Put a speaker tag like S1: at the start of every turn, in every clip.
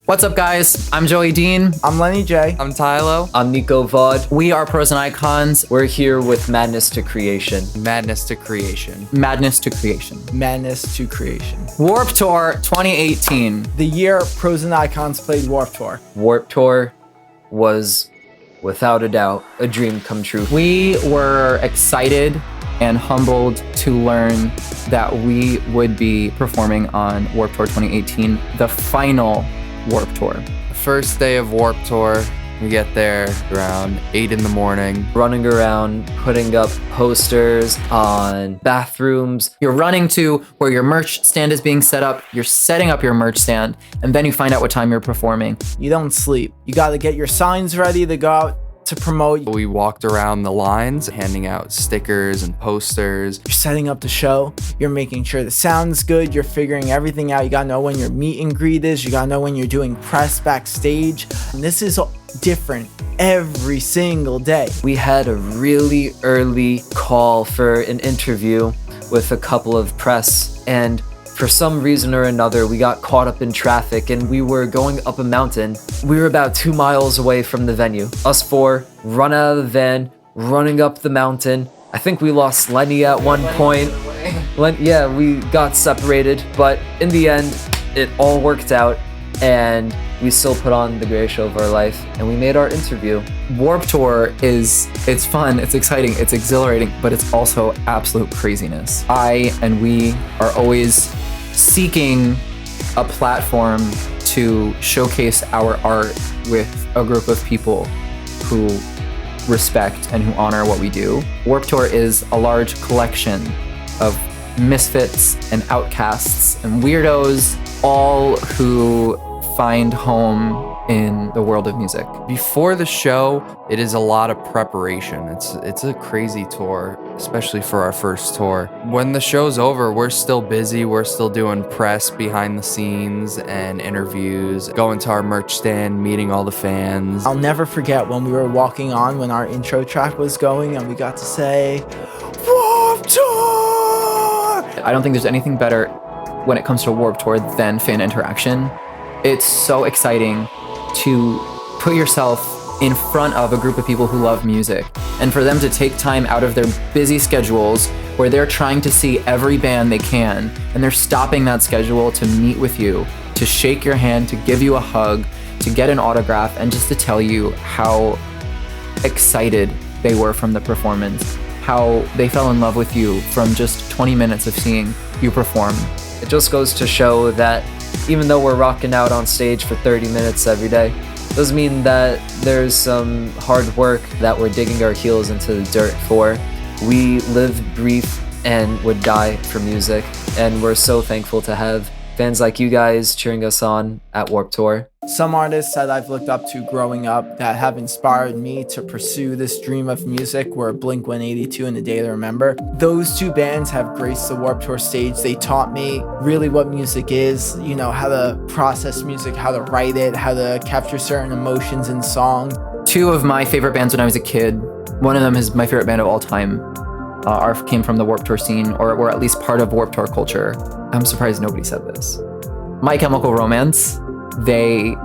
S1: What's up, guys? I'm Joey Dean.
S2: I'm Lenny J.
S3: I'm Tylo.
S4: I'm Nico Vaude.
S1: We are Pros and Icons.
S4: We're here with Madness to Creation.
S3: Madness to Creation.
S1: Madness to Creation.
S2: Madness to Creation.
S1: Warped Tour 2018.
S2: The year Pros and Icons played Warped Tour.
S4: Warped Tour was, without a doubt, a dream come true.
S1: We were excited and humbled to learn that we would be performing on Warped Tour 2018, the final Warped Tour.
S3: First day of Warped Tour, we get there around 8 in the morning.
S4: Running around, putting up posters on bathrooms.
S1: You're running to where your merch stand is being set up, you're setting up your merch stand, and then you find out what time you're performing.
S2: You don't sleep. You got to get your signs ready to go out to promote.
S3: We walked around the lines, handing out stickers and posters.
S2: You're setting up the show. You're making sure the sound's good. You're figuring everything out. You got to know when your meet and greet is. You got to know when you're doing press backstage. And this is different every single day.
S4: We had a really early call for an interview with a couple of press, and for some reason or another, we got caught up in traffic and we were going up a mountain. We were about 2 miles away from the venue. Us four run out of the van, running up the mountain. I think we lost Lenny at one point. Yeah, we got separated, but in the end, it all worked out and we still put on the greatest show of our life and we made our interview.
S1: Warped Tour it's fun, it's exciting, it's exhilarating, but it's also absolute craziness. I and we are always seeking a platform to showcase our art with a group of people who respect and who honor what we do. Warped Tour is a large collection of misfits and outcasts and weirdos, all who find home in the world of music.
S3: Before the show, it is a lot of preparation. It's a crazy tour, especially for our first tour. When the show's over, we're still busy. We're still doing press behind the scenes and interviews, going to our merch stand, meeting all the fans.
S2: I'll never forget when we were walking on when our intro track was going and we got to say, Warped Tour!
S1: I don't think there's anything better when it comes to Warped Tour than fan interaction. It's so exciting to put yourself in front of a group of people who love music and for them to take time out of their busy schedules where they're trying to see every band they can and they're stopping that schedule to meet with you, to shake your hand, to give you a hug, to get an autograph, and just to tell you how excited they were from the performance, how they fell in love with you from just 20 minutes of seeing you perform.
S4: It just goes to show that even though we're rocking out on stage for 30 minutes every day, doesn't mean that there's some hard work that we're digging our heels into the dirt for. We live, breathe, and would die for music, and we're so thankful to have fans like you guys cheering us on at Warped Tour.
S2: Some artists that I've looked up to growing up that have inspired me to pursue this dream of music were Blink-182 and A Day to Remember. Those two bands have graced the Warped Tour stage. They taught me really what music is, you know, how to process music, how to write it, how to capture certain emotions in songs.
S1: Two of my favorite bands when I was a kid, one of them is my favorite band of all time, came from the Warped Tour scene, or were at least part of Warped Tour culture. I'm surprised nobody said this. My Chemical Romance, they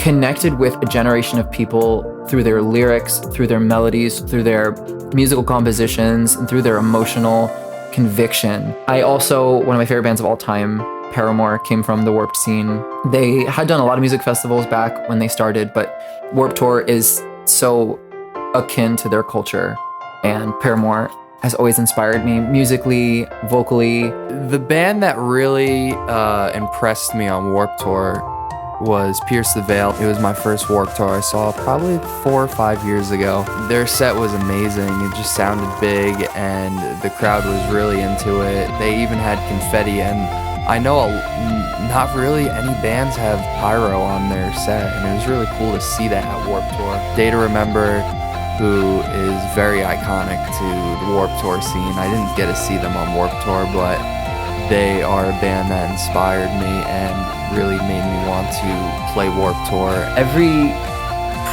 S1: connected with a generation of people through their lyrics, through their melodies, through their musical compositions, and through their emotional conviction. I also, one of my favorite bands of all time, Paramore, came from the Warped scene. They had done a lot of music festivals back when they started, but Warped Tour is so akin to their culture, and Paramore has always inspired me musically, vocally.
S3: The band that really impressed me on Warped Tour was Pierce the Veil. It was my first Warped Tour I saw probably 4 or 5 years ago. Their set was amazing. It just sounded big and the crowd was really into it. They even had confetti, and I know not really any bands have pyro on their set, and it was really cool to see that at Warped Tour. Day to Remember, who is very iconic to the Warped Tour scene. I didn't get to see them on Warped Tour, but they are a band that inspired me and really made me want to play Warped Tour.
S4: Every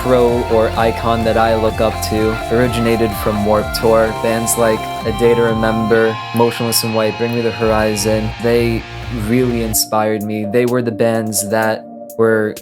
S4: pro or icon that I look up to originated from Warped Tour. Bands like A Day to Remember, Motionless in White, Bring Me the Horizon, they really inspired me. They were the bands that were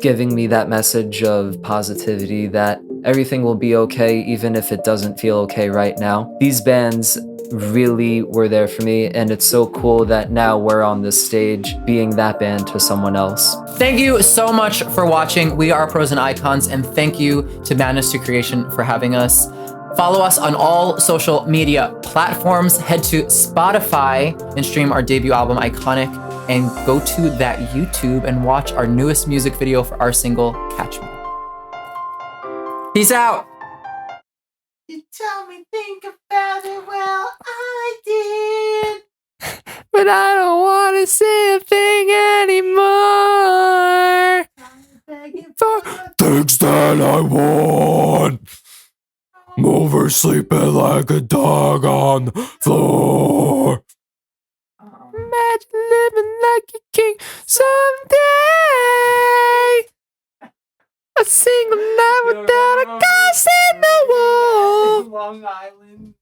S4: giving me that message of positivity that everything will be okay even if it doesn't feel okay right now. These bands really were there for me, and it's so cool that now we're on this stage being that band to someone else.
S1: Thank you so much for watching. We are Pros and Icons, and thank you to Madness to Creation for having us. Follow us on all social media platforms. Head to Spotify and stream our debut album, Iconic, and go to that YouTube and watch our newest music video for our single, Catch Me. Peace out.
S2: You tell me think about it, well, I did.
S3: But I don't want to say a thing anymore. For things that I want. I'm over sleeping like a dog on the floor. Imagine living like a king someday. A single night without a ghost in the wall.
S2: Long Island.